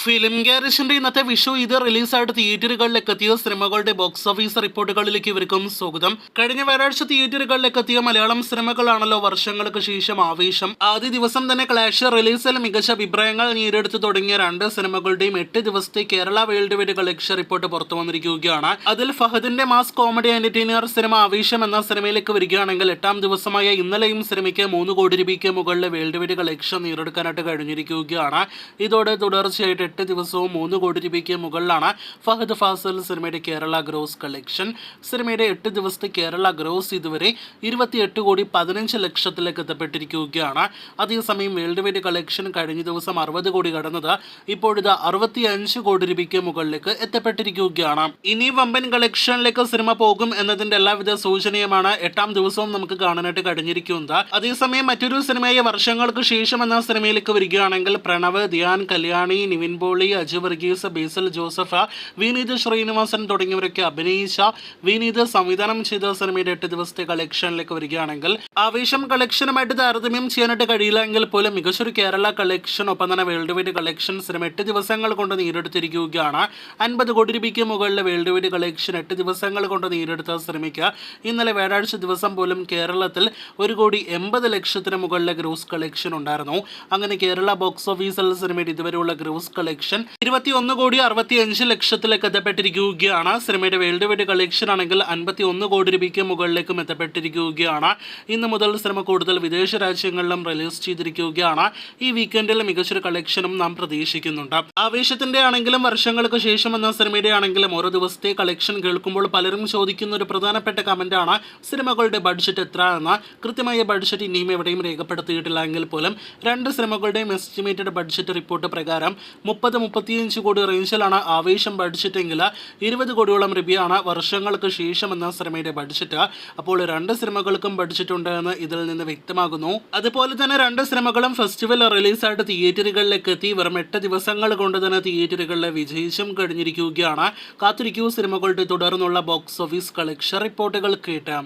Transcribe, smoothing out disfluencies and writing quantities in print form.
Film ഗാരേജിന്റെ ഇന്നത്തെ വിഷു ഇത് റിലീസായിട്ട് തിയേറ്ററുകളിലേക്ക് എത്തിയ സിനിമകളുടെ ബോക്സ് ഓഫീസ് റിപ്പോർട്ടുകളിലേക്ക് ഇവർക്കും സ്വാഗതം. കഴിഞ്ഞ വ്യാഴാഴ്ച തിയേറ്ററുകളിലേക്ക് എത്തിയ മലയാളം സിനിമകളാണല്ലോ വർഷങ്ങൾക്ക് ശേഷം ആവേശം. ആദ്യ ദിവസം തന്നെ ക്ലാഷ് റിലീസിൽ മികച്ച അഭിപ്രായങ്ങൾ നേടിയെടുത്തു തുടങ്ങിയ രണ്ട് സിനിമകളുടെയും 8 ദിവസത്തെ Kerala world wide collection report പുറത്തു വന്നിരിക്കുകയാണ്. അതിൽ ഫഹദിന്റെ മാസ് കോമഡി എന്റർടൈനർ സിനിമ ആവേശം എന്ന സിനിമയിലേക്ക് വരികയാണെങ്കിൽ 8ാം ദിവസമായ ഇന്നലെയും സിനിമയ്ക്ക് 3 കോടി രൂപയ്ക്ക് മുകളിൽ വേൾഡ് വൈഡ് കളക്ഷൻ നേടിയെടുക്കാനായിട്ട് കഴിഞ്ഞിരിക്കുകയാണ്. ഇതോടെ തുടർച്ചയായിട്ട് 8 ദിവസവും 3 കോടി രൂപയ്ക്ക് മുകളിലാണ് ഫഹദ് ഫാസിൽ സിനിമയുടെ കേരള ഗ്രോസ് കളക്ഷൻ. സിനിമയുടെ 8 ദിവസത്തെ കേരള ഗ്രോസ് ഇതുവരെ 28 കോടി 15 ലക്ഷത്തിലേക്ക് എത്തപ്പെട്ടിരിക്കുകയാണ്. അതേസമയം വേൾഡ് വൈഡ് കളക്ഷൻ കഴിഞ്ഞ ദിവസം 60 കോടി കടന്നത് ഇപ്പോഴിത് 65 കോടി രൂപയ്ക്ക് മുകളിലേക്ക് എത്തപ്പെട്ടിരിക്കുകയാണ്. ഇനി വമ്പൻ കളക്ഷനിലേക്ക് സിനിമ പോകും എന്നതിന്റെ എല്ലാവിധ സൂചനയുമാണ് 8ാം ദിവസവും നമുക്ക് കാണാനായിട്ട് കഴിഞ്ഞിരിക്കുന്നത്. അതേസമയം മറ്റൊരു സിനിമയായ വർഷങ്ങൾക്ക് ശേഷം എന്ന സിനിമയിലേക്ക് വരികയാണെങ്കിൽ പ്രണവ്, ധ്യാൻ, കല്യാണി, നിവിൻ പോളി, അജു വർഗീസ്, ബേസിൽ ജോസഫ്, വിനീത് ശ്രീനിവാസൻ തുടങ്ങിയവരൊക്കെ അഭിനയിച്ച വിനീത് സംവിധാനം ചെയ്ത സിനിമയുടെ 8 ദിവസത്തെ കളക്ഷനിലേക്ക് വരികയാണെങ്കിൽ ആവേശം കളക്ഷനുമായിട്ട് താരതമ്യം ചെയ്യാനായിട്ട് കഴിയില്ല എങ്കിൽ പോലും മികച്ചൊരു കേരള കളക്ഷൻ ഒപ്പം തന്നെ വേൾഡ് വൈഡ് കളക്ഷൻ സിനിമ 8 ദിവസങ്ങൾ കൊണ്ട് നേടിയെടുത്തിരിക്കുകയാണ്. 50 കോടി രൂപയ്ക്ക് മുകളിൽ വേൾഡ് വൈഡ് കളക്ഷൻ 8 ദിവസങ്ങൾ കൊണ്ട് നേടിയെടുത്ത സിനിമയ്ക്ക് ഇന്നലെ വ്യാഴാഴ്ച ദിവസം പോലും കേരളത്തിൽ 1 കോടി 80 ലക്ഷത്തിന് മുകളിലെ ഗ്രോസ് കളക്ഷൻ ഉണ്ടായിരുന്നു. അങ്ങനെ കേരള ബോക്സ് ഓഫീസിൽ സിനിമയുടെ ഇതുവരെയുള്ള ഗ്രോസ് കളക്ഷൻ 21 കോടി 65 ലക്ഷത്തിലേക്ക് എത്തപ്പെട്ടിരിക്കുകയാണ്. സിനിമയുടെ വേൾഡ് വൈഡ് കളക്ഷൻ ആണെങ്കിൽ 51 കോടി രൂപയ്ക്ക് മുകളിലേക്കും എത്തപ്പെട്ടിരിക്കുകയാണ്. ഇന്ന് മുതൽ സിനിമ കൂടുതൽ വിദേശ രാജ്യങ്ങളിലും റിലീസ് ചെയ്തിരിക്കുകയാണ്. ഈ വീക്കെൻഡിൽ മികച്ചൊരു കളക്ഷനും നാം പ്രതീക്ഷിക്കുന്നുണ്ട്. ആവേശത്തിന്റെ ആണെങ്കിലും വർഷങ്ങൾക്ക് ശേഷം എന്ന സിനിമയുടെ ആണെങ്കിലും ഓരോ ദിവസത്തെ കളക്ഷൻ കേൾക്കുമ്പോൾ പലരും ചോദിക്കുന്ന ഒരു പ്രധാനപ്പെട്ട കമന്റാണ് സിനിമകളുടെ ബഡ്ജറ്റ് എത്ര എന്ന്. കൃത്യമായ ബഡ്ജറ്റ് ഇനിയും എവിടെയും രേഖപ്പെടുത്തിയിട്ടില്ല എങ്കിൽ പോലും രണ്ട് സിനിമകളുടെയും എസ്റ്റിമേറ്റഡ് ബഡ്ജറ്റ് റിപ്പോർട്ട് പ്രകാരം 30-35 കോടി റേഞ്ചിലാണ് ആവേശം ബഡ്ജറ്റ് എങ്കിൽ 20 കോടിയോളം രൂപയാണ് വർഷങ്ങൾക്ക് ശേഷം എന്ന സിനിമയുടെ ബഡ്ജറ്റ്. അപ്പോൾ രണ്ട് സിനിമകൾക്കും ബഡ്ജറ്റ് ഉണ്ട് എന്ന് ഇതിൽ നിന്ന് വ്യക്തമാകുന്നു. അതുപോലെ തന്നെ രണ്ട് സിനിമകളും ഫെസ്റ്റിവൽ റിലീസായിട്ട് തിയേറ്ററുകളിലേക്ക് എത്തി വെറും 8 ദിവസങ്ങൾ കൊണ്ട് തന്നെ തിയേറ്ററുകളിലെ വിജയിച്ചും കഴിഞ്ഞിരിക്കുകയാണ്. കാത്തിരിക്കൂ സിനിമകളുടെ തുടർന്നുള്ള ബോക്സ് ഓഫീസ് കളക്ഷൻ റിപ്പോർട്ടുകൾ കേട്ടാം.